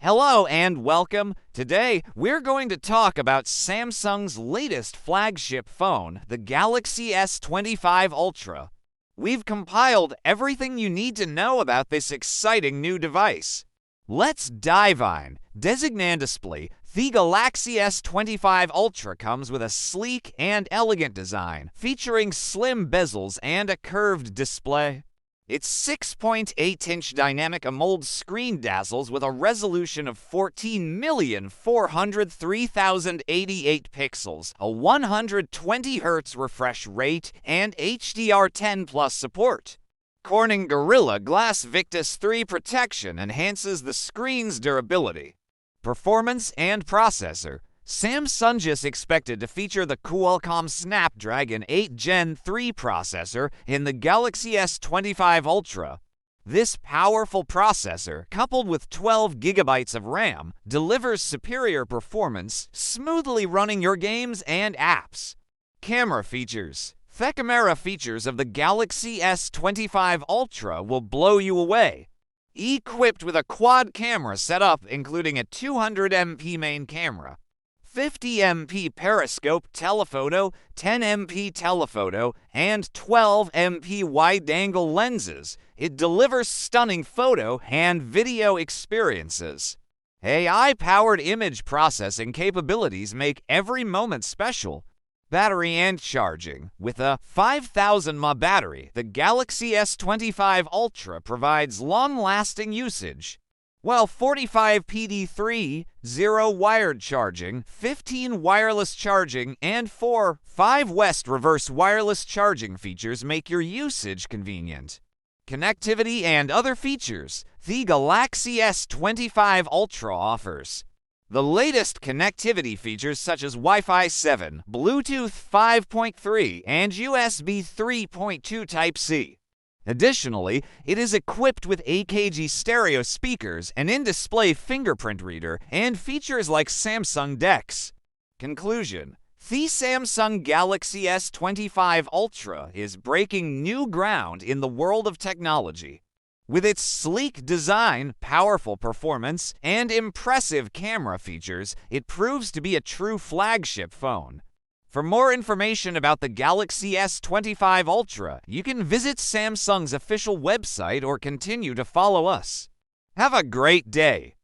Hello and welcome. Today, we're going to talk about Samsung's latest flagship phone, the Galaxy S25 Ultra. We've compiled everything you need to know about this exciting new device. Let's dive in. Designatively, the Galaxy S25 Ultra comes with a sleek and elegant design, featuring slim bezels and a curved display. Its 6.8-inch dynamic AMOLED screen dazzles with a resolution of 14,403,088 pixels, a 120 Hz refresh rate, and HDR10 Plus support. Corning Gorilla Glass Victus 3 protection enhances the screen's durability. Performance and processor. Samsung is expected to feature the Qualcomm Snapdragon 8 Gen 3 processor in the Galaxy S25 Ultra. This powerful processor, coupled with 12 GB of RAM, delivers superior performance, smoothly running your games and apps. Camera features. The camera features of the Galaxy S25 Ultra will blow you away. Equipped with a quad camera setup including a 200MP main camera, 50MP periscope telephoto, 10MP telephoto, and 12MP wide-angle lenses, it delivers stunning photo and video experiences. AI-powered image processing capabilities make every moment special. Battery and charging. With a 5,000 mAh battery, the Galaxy S25 Ultra provides long-lasting usage. While 45 PD3, 0 wired charging, 15 wireless charging, and 5 West reverse wireless charging features make your usage convenient. Connectivity and other features the Galaxy S25 Ultra offers. The latest connectivity features such as Wi-Fi 7, Bluetooth 5.3, and USB 3.2 Type-C. Additionally, it is equipped with AKG stereo speakers, an in-display fingerprint reader, and features like Samsung DeX. Conclusion: the Samsung Galaxy S25 Ultra is breaking new ground in the world of technology. With its sleek design, powerful performance, and impressive camera features, it proves to be a true flagship phone. For more information about the Galaxy S25 Ultra, you can visit Samsung's official website or continue to follow us. Have a great day!